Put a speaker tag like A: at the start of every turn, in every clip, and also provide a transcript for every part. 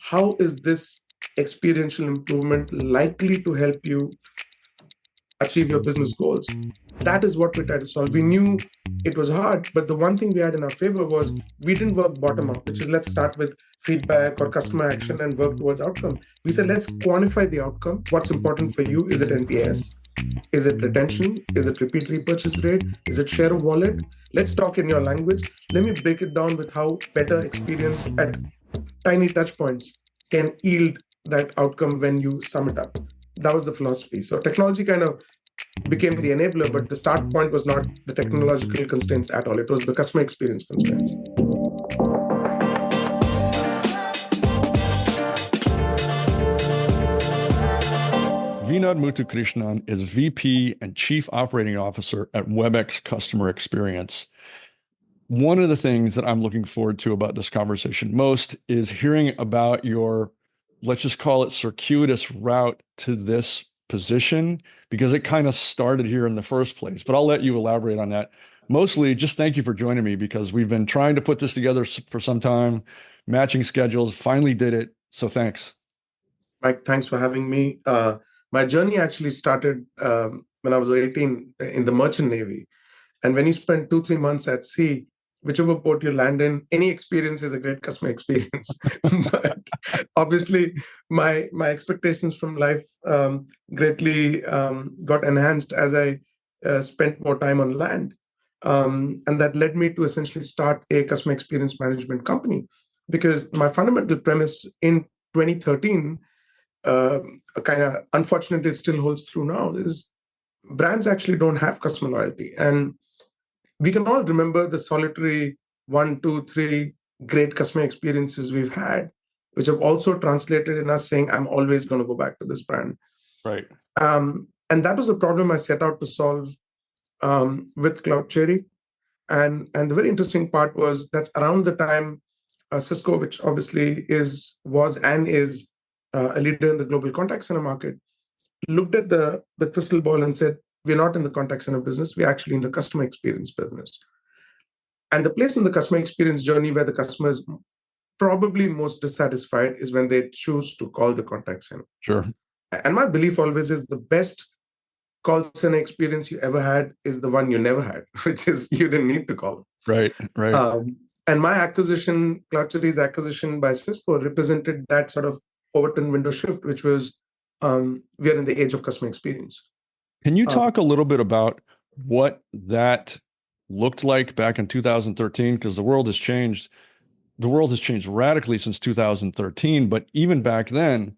A: how is this experiential improvement likely to help you achieve your business goals? That is what we tried to solve. We knew it was hard, but the one thing we had in our favor was we didn't work bottom up, which is let's start with feedback or customer action and work towards outcome. We said, let's quantify the outcome. What's important for you? Is it NPS? Is it retention? Is it repeat repurchase rate? Is it share of wallet? Let's talk in your language. Let me break it down with how better experience at tiny touch points can yield that outcome when you sum it up. That was the philosophy. So technology kind of became the enabler, but the start point was not the technological constraints at all. It was the customer experience constraints.
B: Vinod Muthukrishnan is VP and Chief Operating Officer at WebEx Customer Experience. One of the things that I'm looking forward to about this conversation most is hearing about your, let's just call it, circuitous route to this position, because it kind of started here in the first place. But I'll let you elaborate on that. Mostly, just thank you for joining me, because we've been trying to put this together for some time, matching schedules, finally did it. So thanks.
A: Mike, thanks for having me. My journey actually started when I was 18 in the merchant navy. And when you spend 2-3 months at sea, whichever port you land in, any experience is a great customer experience. But obviously, my expectations from life greatly got enhanced as I spent more time on land. And that led me to essentially start a customer experience management company, because my fundamental premise in 2013, kind of unfortunately still holds true now, is brands actually don't have customer loyalty. And we can all remember the solitary 1, 2, 3 great customer experiences we've had, which have also translated in us saying, I'm always going to go back to this brand.
B: Right.
A: And that was a problem I set out to solve with Cloud Cherry. And the very interesting part was that's around the time Cisco, which obviously was and is a leader in the global contact center market, looked at the crystal ball and said, we're not in the contact center business, we're actually in the customer experience business. And the place in the customer experience journey where the customer is probably most dissatisfied is when they choose to call the contact center.
B: Sure.
A: And my belief always is the best call center experience you ever had is the one you never had, which is you didn't need to call.
B: Right.
A: And my acquisition, Cloud Cherry's acquisition by Cisco, represented that sort of Overton window shift, which was we are in the age of customer experience.
B: Can you talk a little bit about what that looked like back in 2013? Because the world has changed. The world has changed radically since 2013. But even back then,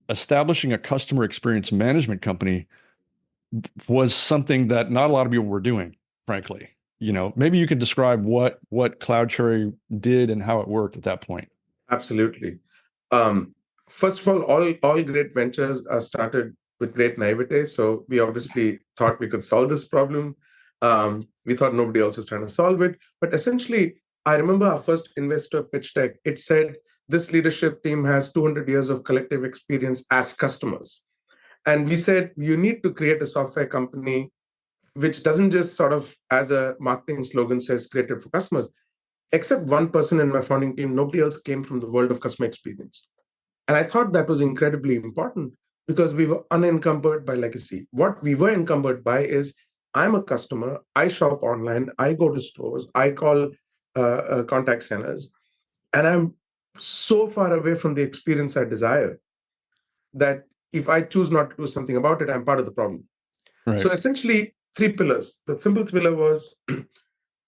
B: establishing a customer experience management company was something that not a lot of people were doing, frankly. Maybe you could describe what Cloud Cherry did and how it worked at that point.
A: Absolutely. First of all great ventures are started with great naivete. So we obviously thought we could solve this problem. We thought nobody else was trying to solve it. But essentially, I remember our first investor pitch deck. It said, this leadership team has 200 years of collective experience as customers. And we said, you need to create a software company which doesn't just sort of, as a marketing slogan says, created for customers. Except one person in my founding team, nobody else came from the world of customer experience. And I thought that was incredibly important because we were unencumbered by legacy. What we were encumbered by is, I'm a customer, I shop online, I go to stores, I call contact centers, and I'm so far away from the experience I desire that if I choose not to do something about it, I'm part of the problem. Right. So essentially, 3 pillars. The simple pillar was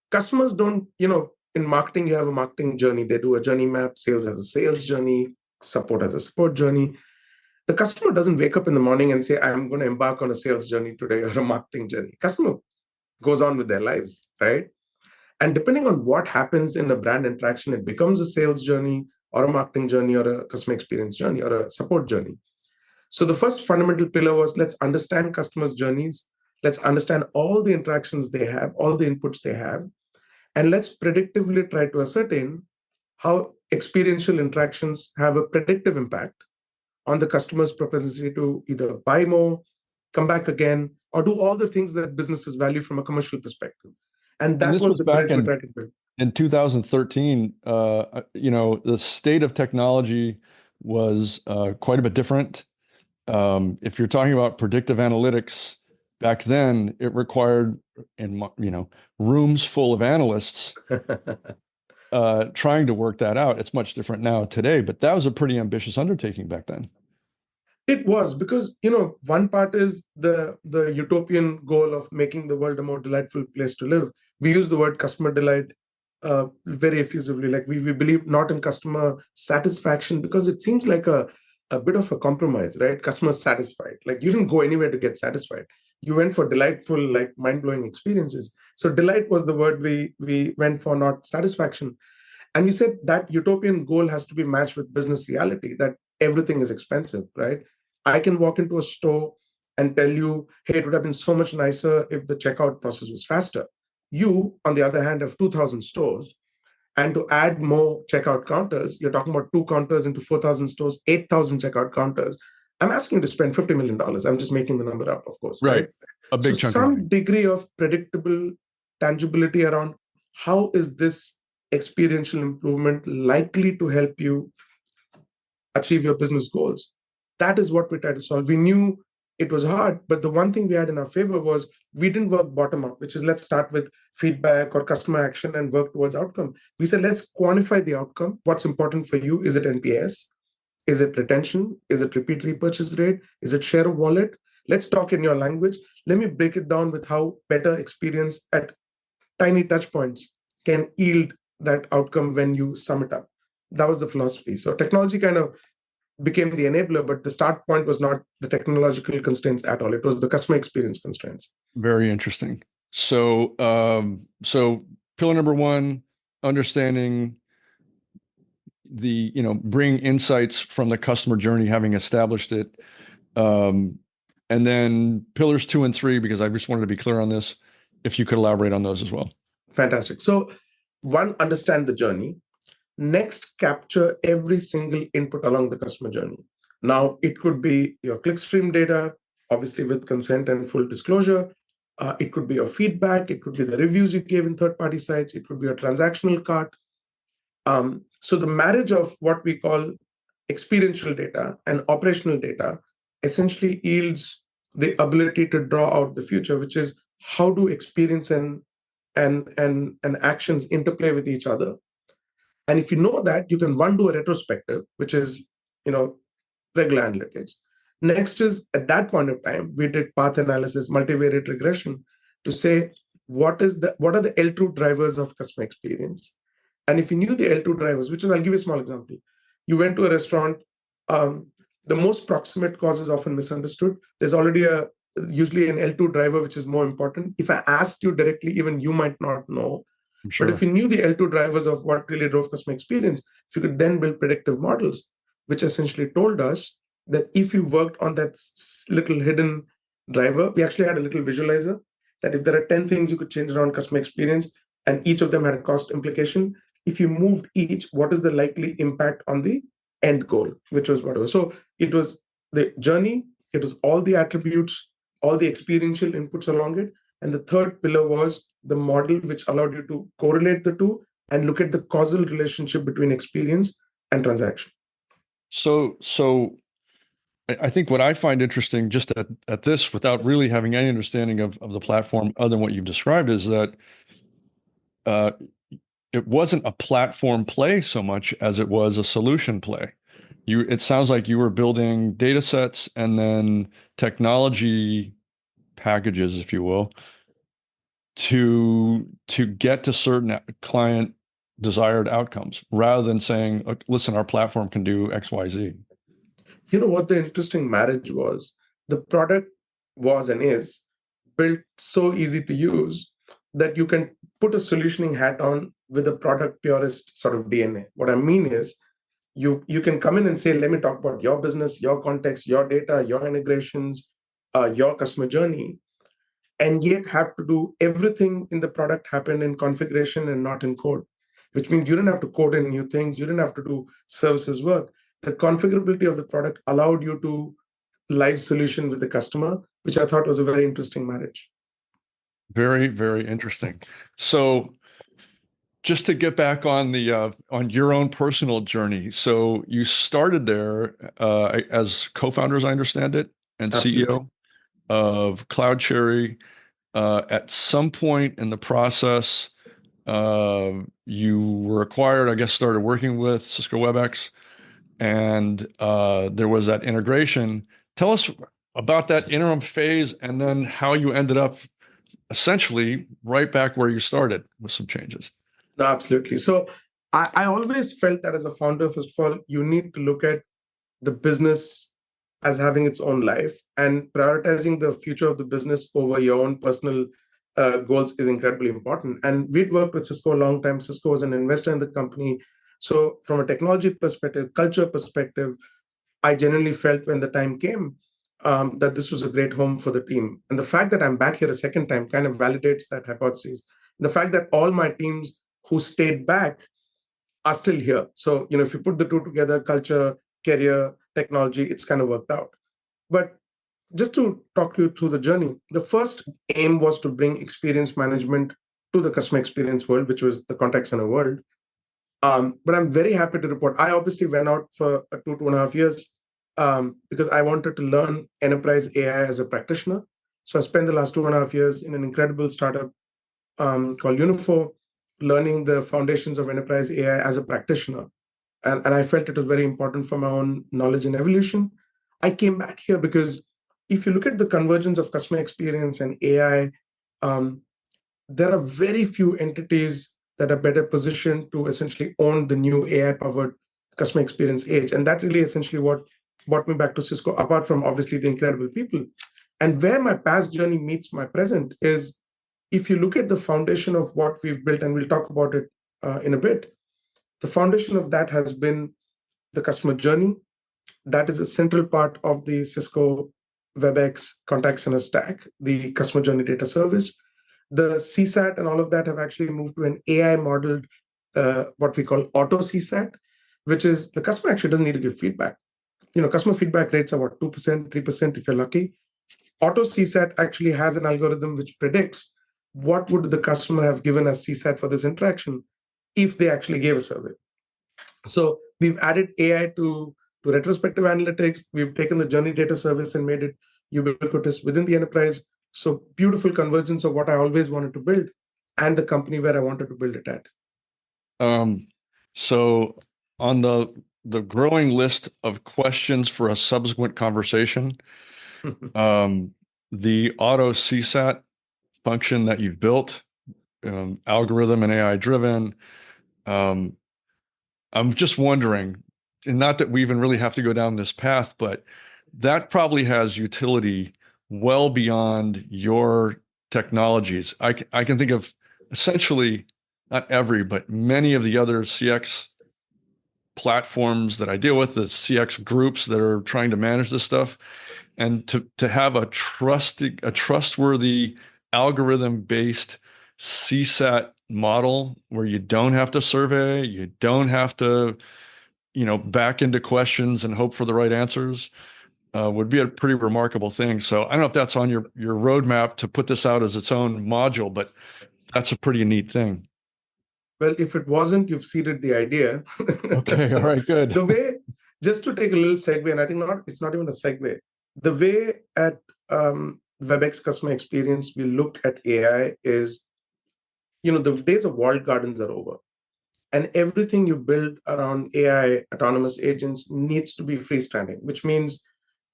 A: customers don't, in marketing, you have a marketing journey. They do a journey map. Sales has a sales journey. Support has a support journey. The customer doesn't wake up in the morning and say, I'm going to embark on a sales journey today or a marketing journey. Customer goes on with their lives, right? And depending on what happens in a brand interaction, it becomes a sales journey or a marketing journey or a customer experience journey or a support journey. So the first fundamental pillar was, let's understand customers' journeys. Let's understand all the interactions they have, all the inputs they have, and let's predictively try to ascertain how experiential interactions have a predictive impact on the customer's propensity to either buy more, come back again, or do all the things that businesses value from a commercial perspective. And that was the
B: back in 2013. The state of technology was quite a bit different. If you're talking about predictive analytics, back then it required, rooms full of analysts trying to work that out. It's much different now today, but that was a pretty ambitious undertaking back then.
A: It was because, one part is the utopian goal of making the world a more delightful place to live. We use the word customer delight very effusively. Like we believe not in customer satisfaction because it seems like a bit of a compromise, right? Customer satisfied. Like you didn't go anywhere to get satisfied. You went for delightful, like mind-blowing experiences. So delight was the word we went for, not satisfaction. And we said that utopian goal has to be matched with business reality, that everything is expensive, right? I can walk into a store and tell you, hey, it would have been so much nicer if the checkout process was faster. You, on the other hand, have 2,000 stores. And to add more checkout counters, you're talking about two counters into 4,000 stores, 8,000 checkout counters. I'm asking you to spend $50 million. I'm just making the number up, of course, right?
B: A
A: So
B: big chunk of money.
A: some degree of predictable tangibility around how is this experiential improvement likely to help you achieve your business goals. That is what we tried to solve. We knew it was hard, but the one thing we had in our favor was we didn't work bottom up, which is let's start with feedback or customer action and work towards outcome. We said, let's quantify the outcome. What's important for you? Is it NPS? Is it retention? Is it repeat repurchase rate? Is it share of wallet? Let's talk in your language. Let me break it down with how better experience at tiny touch points can yield that outcome when you sum it up. That was the philosophy. So technology kind of became the enabler, but the start point was not the technological constraints at all. It was the customer experience constraints.
B: Very interesting. So, so pillar number one, understanding bring insights from the customer journey, having established it. And then pillars 2 and 3, because I just wanted to be clear on this, if you could elaborate on those as well.
A: Fantastic. So one, understand the journey. Next, capture every single input along the customer journey. Now, it could be your clickstream data, obviously with consent and full disclosure. It could be your feedback. It could be the reviews you gave in third-party sites. It could be your transactional cart. So the marriage of what we call experiential data and operational data essentially yields the ability to draw out the future, which is how do experience and actions interplay with each other. And if you know that, you can one, do a retrospective, which is, regular analytics. Next is, at that point of time, we did path analysis, multivariate regression to say, what are the L2 drivers of customer experience? And if you knew the L2 drivers, which is, I'll give you a small example. You went to a restaurant, the most proximate cause is often misunderstood. There's already usually an L2 driver, which is more important. If I asked you directly, even you might not know.
B: Sure.
A: But if you knew the L2 drivers of what really drove customer experience, if you could then build predictive models, which essentially told us that if you worked on that little hidden driver, we actually had a little visualizer that if there are 10 things you could change around customer experience and each of them had a cost implication, if you moved each, what is the likely impact on the end goal, which was whatever. So it was the journey, it was all the attributes, all the experiential inputs along it. And the third pillar was the model, which allowed you to correlate the two and look at the causal relationship between experience and transaction.
B: So I think what I find interesting just at this, without really having any understanding of the platform other than what you've described, is that it wasn't a platform play so much as it was a solution play. It sounds like you were building data sets and then technology packages, if you will, to get to certain client desired outcomes, rather than saying, listen, our platform can do X, Y, Z.
A: You know what the interesting marriage was? The product was and is built so easy to use that you can put a solutioning hat on with a product purist sort of DNA. What I mean is, you can come in and say, let me talk about your business, your context, your data, your integrations, your customer journey, and yet have to do everything in the product happen in configuration and not in code, which means you didn't have to code in new things, you didn't have to do services work. The configurability of the product allowed you to live solution with the customer, which I thought was a very interesting marriage.
B: Very, very interesting. So just to get back on the on your own personal journey. So you started there as co-founder, as I understand it, and
A: Absolutely.
B: CEO of CloudCherry. At some point in the process, you were acquired, I guess, started working with Cisco WebEx, and there was that integration. Tell us about that interim phase and then how you ended up essentially right back where you started with some changes.
A: No, absolutely. So I always felt that as a founder, first of all, you need to look at the business as having its own life, and prioritizing the future of the business over your own personal goals is incredibly important. And we'd worked with Cisco a long time. Cisco was an investor in the company. So from a technology perspective, culture perspective, I genuinely felt when the time came that this was a great home for the team. And the fact that I'm back here a second time kind of validates that hypothesis. The fact that all my teams who stayed back are still here. So, if you put the two together, culture, career, technology, it's kind of worked out. But just to talk you through the journey, the first aim was to bring experience management to the customer experience world, which was the contact center world. But I'm very happy to report I obviously went out for 2.5 years because I wanted to learn enterprise AI as a practitioner. So I spent the last 2.5 years in an incredible startup called Unifo, learning the foundations of enterprise AI as a practitioner. And I felt it was very important for my own knowledge and evolution. I came back here because if you look at the convergence of customer experience and AI, um, there are very few entities that are better positioned to essentially own the new AI-powered customer experience age. And that really essentially what brought me back to Cisco, apart from obviously the incredible people. And where my past journey meets my present is if you look at the foundation of what we've built, and we'll talk about it in a bit, the foundation of that has been the customer journey. That is a central part of the Cisco WebEx contact center stack, the customer journey data service. The CSAT and all of that have actually moved to an AI modeled, what we call auto CSAT, which is the customer actually doesn't need to give feedback. Customer feedback rates are what, 2%, 3% if you're lucky. Auto CSAT actually has an algorithm which predicts what would the customer have given as CSAT for this interaction if they actually gave a survey. So we've added AI to retrospective analytics. We've taken the journey data service and made it ubiquitous within the enterprise. So beautiful convergence of what I always wanted to build and the company where I wanted to build it at.
B: So on the growing list of questions for a subsequent conversation, the auto CSAT function that you've built, algorithm and AI driven, I'm just wondering, and not that we even really have to go down this path, but that probably has utility well beyond your technologies. I can think of essentially not every, but many of the other CX platforms that I deal with, the CX groups that are trying to manage this stuff, and to have a trustworthy algorithm-based CSAT model where you don't have to survey, you don't have to, back into questions and hope for the right answers, would be a pretty remarkable thing. So I don't know if that's on your roadmap to put this out as its own module, but that's a pretty neat thing.
A: Well, if it wasn't, you've seeded the idea.
B: Okay, all right, good.
A: Just to take a little segue, and I think it's not even a segue. The way at WebEx customer experience we look at AI is, the days of walled gardens are over. And everything you build around AI, autonomous agents, needs to be freestanding, which means,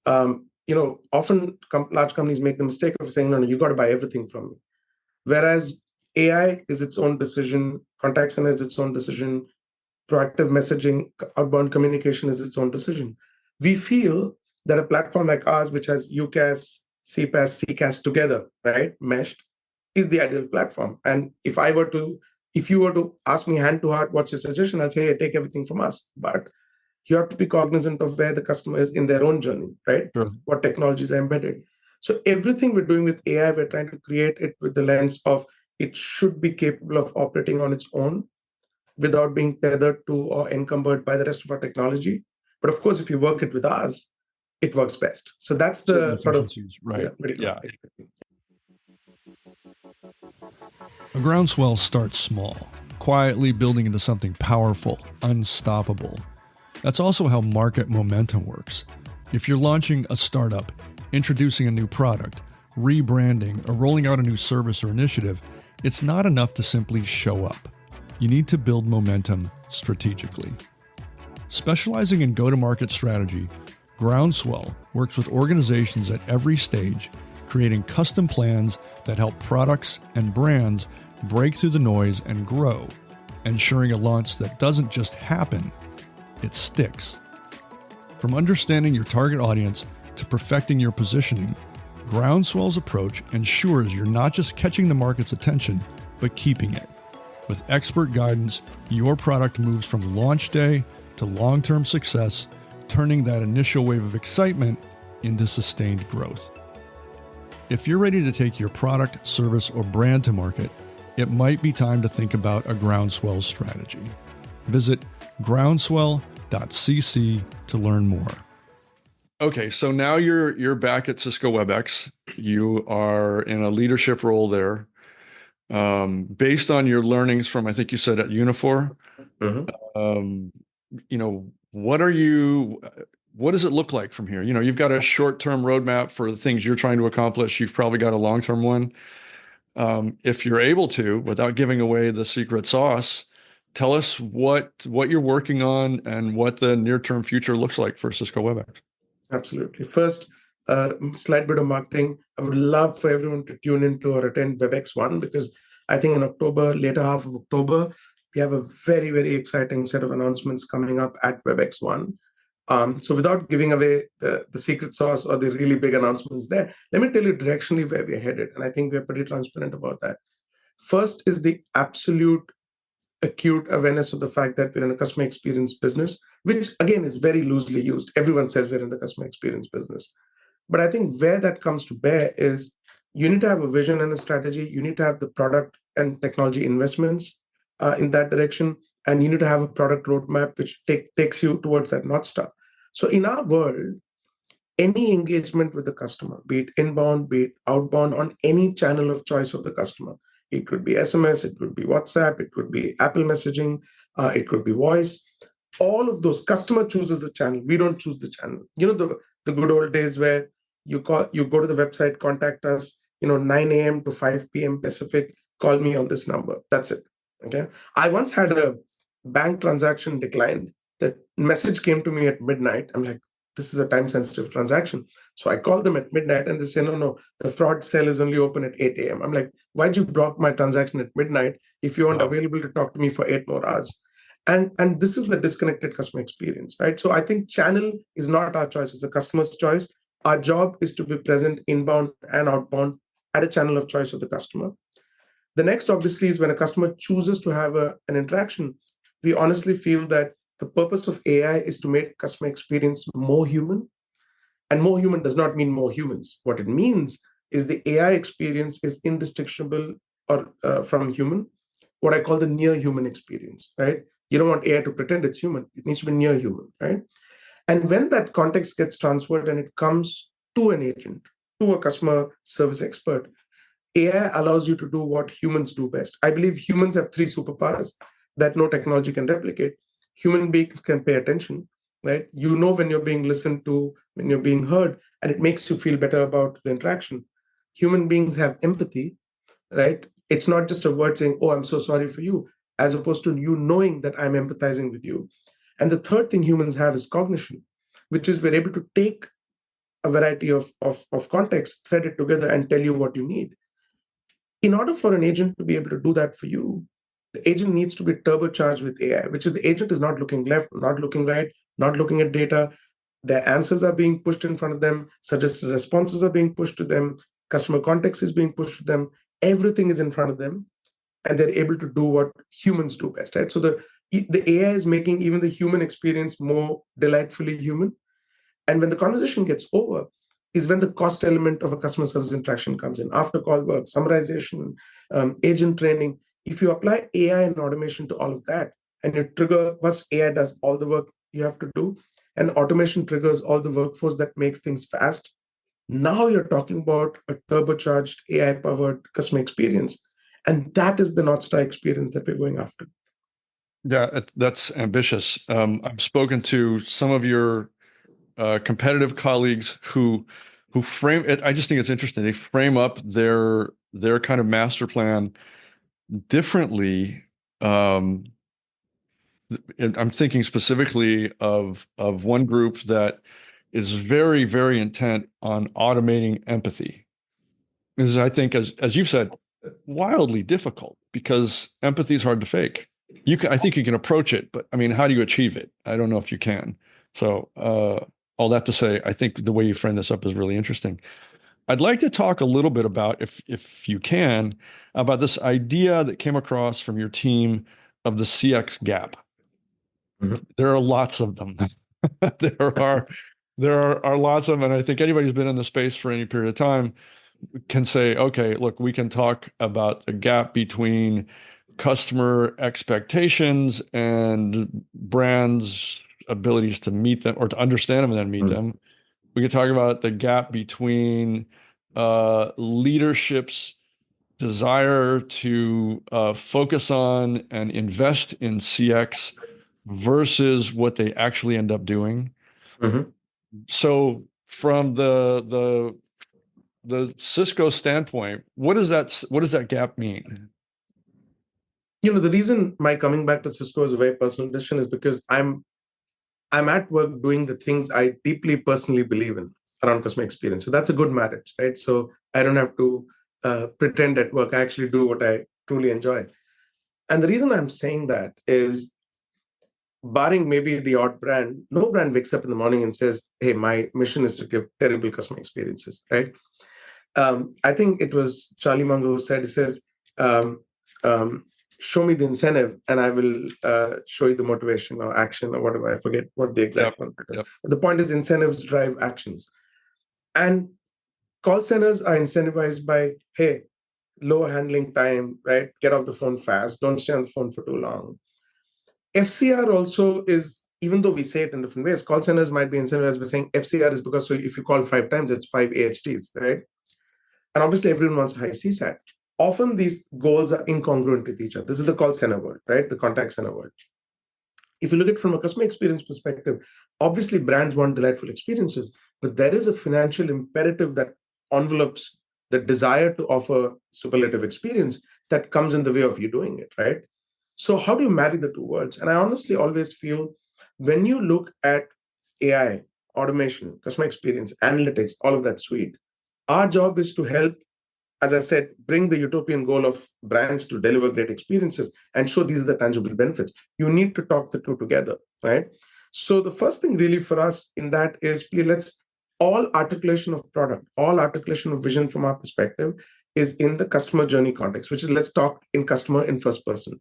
A: often large companies make the mistake of saying, no, you got to buy everything from me. Whereas AI is its own decision, contact center is its own decision, proactive messaging, outbound communication is its own decision. We feel that a platform like ours, which has UCaaS, CPaaS, CCaaS together, right, meshed, is the ideal platform. And if you were to ask me hand to heart, what's your suggestion? I'll say, hey, take everything from us. But you have to be cognizant of where the customer is in their own journey, right?
B: Sure.
A: What technologies are embedded. So everything we're doing with AI, we're trying to create it with the lens of it should be capable of operating on its own without being tethered to or encumbered by the rest of our technology. But of course, if you work it with us, it works best. So that's the sort of
B: right. Yeah.
A: Exactly.
C: A groundswell starts small,
B: quietly building into something powerful, unstoppable. That's also how market momentum works. If you're launching a startup, introducing a new product, rebranding, or rolling out a new service or initiative, it's not enough to simply show up. You need to build momentum strategically. Specializing in go-to-market strategy, Groundswell works with organizations at every stage, creating custom plans that help products and brands break through the noise and grow, ensuring a launch that doesn't just happen, it sticks. From understanding your target audience to perfecting your positioning, Groundswell's approach ensures you're not just catching the market's attention, but keeping it. With expert guidance, your product moves from launch day to long-term success, turning that initial wave of excitement into sustained growth. If you're ready to take your product, service, or brand to market, it might be time to think about a Groundswell strategy. Visit groundswell.cc to learn more. Okay, so now you're back at Cisco WebEx. You are in a leadership role there. Based on your learnings from, I think you said at Unifor, what does it look like from here? You've got a short-term roadmap for the things you're trying to accomplish. You've probably got a long-term one. If you're able to, without giving away the secret sauce, tell us what you're working on and what the near-term future looks like for Cisco WebEx.
A: Absolutely. First, slight bit of marketing. I would love for everyone to tune into or attend WebEx 1, because I think in October, later half of October, we have a very, very exciting set of announcements coming up at WebEx 1. So without giving away the secret sauce or the really big announcements there, let me tell you directionally where we're headed. And I think we're pretty transparent about that. First is the absolute acute awareness of the fact that we're in a customer experience business, which again is very loosely used. Everyone says we're in the customer experience business. But I think where that comes to bear is you need to have a vision and a strategy. You need to have the product and technology investments in that direction. And you need to have a product roadmap which takes you towards that North Star. So in our world, any engagement with the customer, be it inbound, be it outbound, on any channel of choice of the customer, it could be SMS, it could be WhatsApp, it could be Apple messaging, it could be voice. All of those, customer chooses the channel. We don't choose the channel. The good old days where you go to the website, contact us, 9 a.m. to 5 p.m. Pacific, call me on this number. That's it. Okay. I once had a bank transaction declined. That message came to me at midnight. I'm like, this is a time-sensitive transaction. So I called them at midnight and they say, no, the fraud cell is only open at 8 a.m. I'm like, why'd you block my transaction at midnight if you weren't available to talk to me for 8 more hours? And this is the disconnected customer experience, right? So I think channel is not our choice, it's the customer's choice. Our job is to be present inbound and outbound at a channel of choice of the customer. The next, obviously, is when a customer chooses to have an interaction, we honestly feel that the purpose of AI is to make customer experience more human. And more human does not mean more humans. What it means is the AI experience is indistinguishable from human, what I call the near human experience, right? You don't want AI to pretend it's human. It needs to be near human, right? And when that context gets transferred and it comes to an agent, to a customer service expert, AI allows you to do what humans do best. I believe humans have 3 superpowers that no technology can replicate. Human beings can pay attention, right? When you're being listened to, when you're being heard, and it makes you feel better about the interaction. Human beings have empathy, right? It's not just a word saying, oh, I'm so sorry for you, as opposed to you knowing that I'm empathizing with you. And the third thing humans have is cognition, which is we're able to take a variety of context, thread it together, and tell you what you need. In order for an agent to be able to do that for you, the agent needs to be turbocharged with AI, which is the agent is not looking left, not looking right, not looking at data. Their answers are being pushed in front of them, suggested responses are being pushed to them, customer context is being pushed to them, everything is in front of them, and they're able to do what humans do best, right? So the AI is making even the human experience more delightfully human. And when the conversation gets over, is when the cost element of a customer service interaction comes in. After call work, summarization, agent training. If you apply AI and automation to all of that, and you trigger, first AI does all the work you have to do, and automation triggers all the workforce that makes things fast. Now you're talking about a turbocharged AI-powered customer experience. And that is the North Star experience that we're going after.
B: Yeah, that's ambitious. I've spoken to some of your competitive colleagues who frame it. I just think it's interesting. They frame up their kind of master plan differently. Um, and I'm thinking specifically of one group that is very, very intent on automating empathy. This is, I think, as you've said, wildly difficult because empathy is hard to fake. I think you can approach it, but I mean, how do you achieve it? I don't know if you can. So, all that to say, I think the way you frame this up is really interesting. I'd like to talk a little bit about, if you can, about this idea that came across from your team of the CX gap.
A: Mhm.
B: There are lots of them. There are lots of them, and I think anybody who's been in the space for any period of time can say, okay, look, we can talk about the gap between customer expectations and brands' abilities to meet them or to understand them and then meet them. We could talk about the gap between leadership's desire to focus on and invest in CX versus what they actually end up doing.
A: Mhm.
B: So from the Cisco standpoint, what does that gap mean?
A: The reason my coming back to Cisco is a very personal decision is because I'm at work doing the things I deeply personally believe in around customer experience. So that's a good marriage, right? So I don't have to pretend at work. I actually do what I truly enjoy. And the reason I'm saying that is, barring maybe the odd brand, no brand wakes up in the morning and says, "Hey, my mission is to give terrible customer experiences," right? I think it was Charlie Munger who said, he says, um, um, show me the incentive and I will show you the motivation or action or whatever. I forget what the
B: Yep.
A: exact one is.
B: Yep.
A: But the point is incentives drive actions. And call centers are incentivized by, hey, low handling time, right? Get off the phone fast. Don't stay on the phone for too long. FCR also is, even though we say it in different ways, call centers might be incentivized by saying FCR is because, so if you call 5 times, it's 5 AHTs, right? And obviously, everyone wants high CSAT. Often these goals are incongruent with each other. This is the call center world, right? The contact center world. If you look at it from a customer experience perspective, obviously brands want delightful experiences, but there is a financial imperative that envelopes the desire to offer superlative experience that comes in the way of you doing it, right? So how do you marry the two worlds? And I honestly always feel when you look at AI, automation, customer experience, analytics, all of that suite, our job is to help, as I said, bring the utopian goal of brands to deliver great experiences and show these are the tangible benefits. You need to talk the two together, right? So the first thing really for us in that is, please, let's all articulation of product, all articulation of vision from our perspective is in the customer journey context, which is let's talk in customer in first person,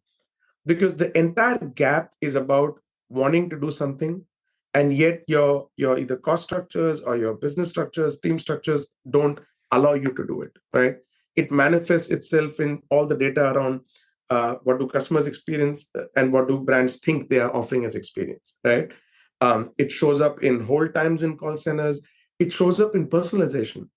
A: because the entire gap is about wanting to do something, and yet your either cost structures or your business structures, team structures don't allow you to do it, right? It manifests itself in all the data around what do customers experience and what do brands think they are offering as experience, right? It shows up in hold times in call centers. It shows up in personalization.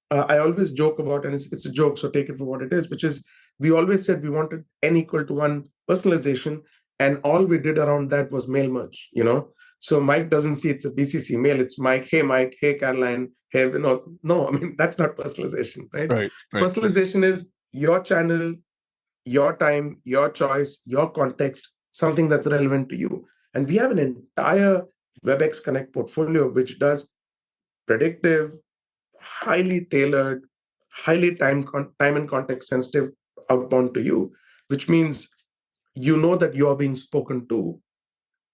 A: I always joke about, and it's a joke, so take it for what it is, which is we always said we wanted n equal to 1 personalization, and all we did around that was mail merge. So Mike doesn't see it's a BCC mail, it's Mike, hey Caroline, hey Vinod. No, I mean, that's not personalization, right?
B: Right. Right.
A: Personalization is your channel, your time, your choice, your context, something that's relevant to you. And we have an entire WebEx Connect portfolio which does predictive, highly tailored, highly time and context sensitive outbound to you, which means you know that you are being spoken to,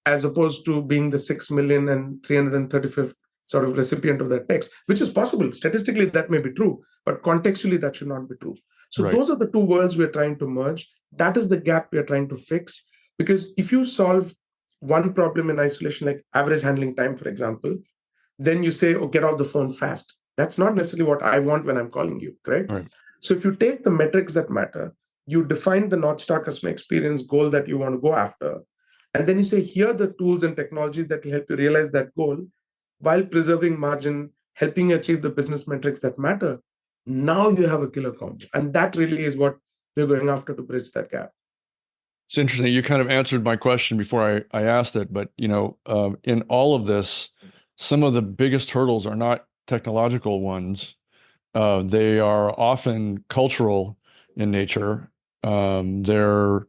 A: as opposed to being the 6,335th sort of recipient of that text, which is possible. Statistically, that may be true, but contextually, that should not be true. So
B: Right.
A: those are the two worlds we're trying to merge. That is the gap we're trying to fix. Because if you solve one problem in isolation, like average handling time, for example, then you say, oh, get off the phone fast. That's not necessarily what I want when I'm calling you, correct?
B: Right.
A: So if you take the metrics that matter, you define the North Star customer experience goal that you want to go after, and then you say, here are the tools and technologies that will help you realize that goal while preserving margin, helping you achieve the business metrics that matter. Now you have a killer combo. And that really is what we're going after to bridge that gap.
B: It's interesting. You kind of answered my question before I asked it, but in all of this, some of the biggest hurdles are not technological ones. They are often cultural in nature. They're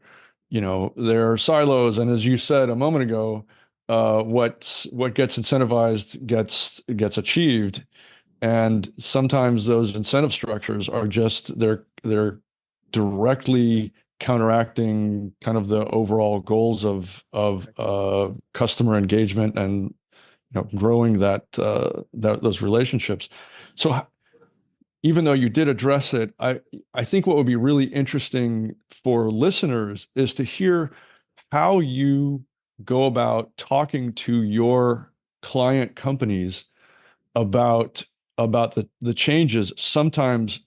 B: silos, and as you said a moment ago, what gets incentivized gets achieved, and sometimes those incentive structures are just they're directly counteracting kind of the overall goals of customer engagement and growing those relationships. So even though you did address it, I think what would be really interesting for listeners is to hear how you go about talking to your client companies about the changes, sometimes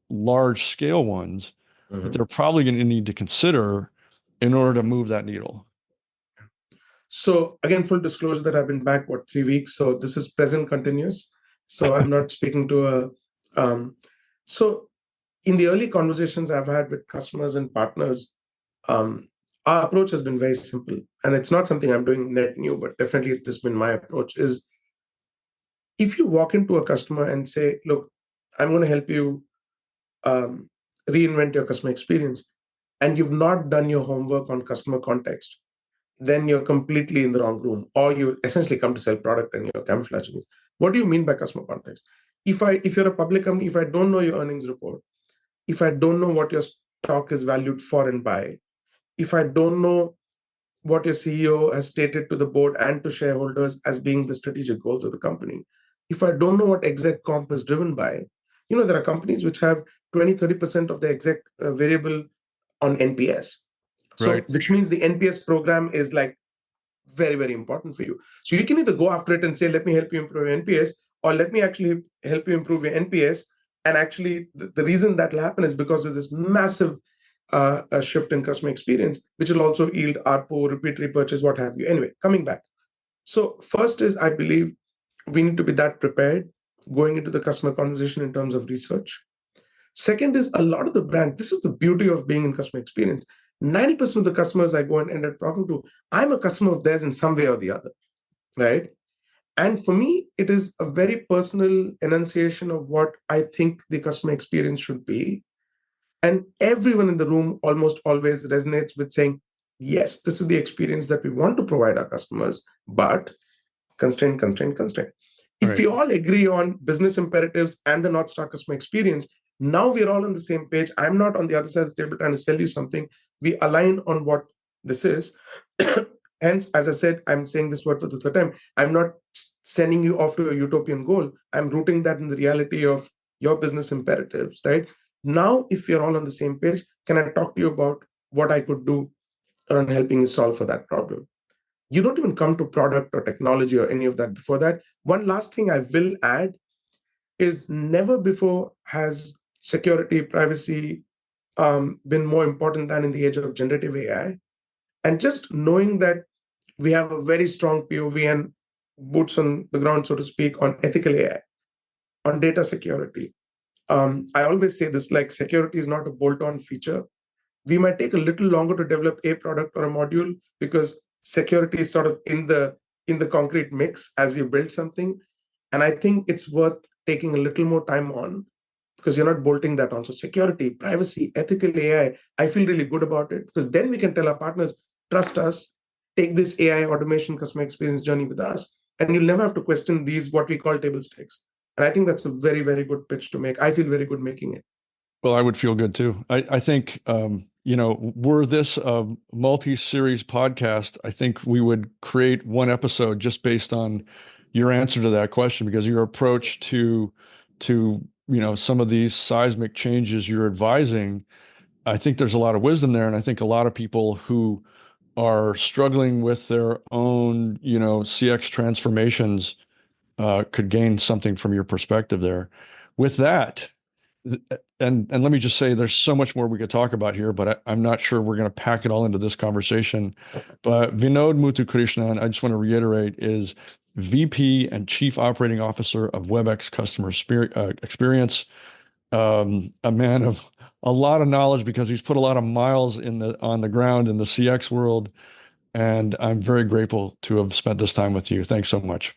B: large scale ones, that they're probably going to need to consider in order to move that needle.
A: So again, full disclosure that I've been back, 3 weeks. So this is present continuous. So I'm not speaking to so in the early conversations I've had with customers and partners, our approach has been very simple. And it's not something I'm doing net new, but definitely this has been my approach is if you walk into a customer and say, look, I'm going to help you reinvent your customer experience, and you've not done your homework on customer context, then you're completely in the wrong room, or you essentially come to sell product and you're camouflaging it. What do you mean by customer context? If you're a public company, if I don't know your earnings report, if I don't know what your stock is valued for and by, if I don't know what your CEO has stated to the board and to shareholders as being the strategic goals of the company, if I don't know what exec comp is driven by, there are companies which have 20-30% of the exec variable on NPS. So,
B: Right.
A: which means the NPS program is like very, very important for you. So you can either go after it and say, let me help you improve your NPS, or let me actually help you improve your NPS. And actually, the reason that will happen is because of this massive shift in customer experience, which will also yield ARPU, repeat repurchase, what have you. Anyway, coming back. So first is, I believe we need to be that prepared going into the customer conversation in terms of research. Second is a lot of the brand. This is the beauty of being in customer experience. 90% of the customers I go and end up talking to, I'm a customer of theirs in some way or the other, right? And for me, it is a very personal enunciation of what I think the customer experience should be. And everyone in the room almost always resonates with saying, yes, this is the experience that we want to provide our customers, but constraint, constraint, constraint. If we all agree on business imperatives and the North Star customer experience, now we're all on the same page. I'm not on the other side of the table trying to sell you something. We align on what this is. Hence, as I said, I'm saying this word for the third time. I'm not sending you off to a utopian goal. I'm rooting that in the reality of your business imperatives, right? Now, if we're all on the same page, can I talk to you about what I could do around helping you solve for that problem? You don't even come to product or technology or any of that before that. One last thing I will add is never before has security, privacy been more important than in the age of generative AI. And just knowing that we have a very strong POV and boots on the ground, so to speak, on ethical AI, on data security. I always say this, like security is not a bolt-on feature. We might take a little longer to develop a product or a module because security is sort of in the concrete mix as you build something. And I think it's worth taking a little more time on because you're not bolting that on. So security, privacy, ethical AI, I feel really good about it because then we can tell our partners, trust us, take this AI automation customer experience journey with us, and you'll never have to question these, what we call table stakes. And I think that's a very, very good pitch to make. I feel very good making it.
B: Well, I would feel good too. I think, were this a multi-series podcast, I think we would create one episode just based on your answer to that question, because your approach to some of these seismic changes you're advising, I think there's a lot of wisdom there. And I think a lot of people who are struggling with their own, CX transformations could gain something from your perspective there. With that, and let me just say, there's so much more we could talk about here, but I'm not sure we're going to pack it all into this conversation. But Vinod Muthukrishnan, I just want to reiterate, is VP and Chief Operating Officer of WebEx Customer Experience. a man of a lot of knowledge because he's put a lot of miles on the ground in the CX world. And I'm very grateful to have spent this time with you. Thanks so much.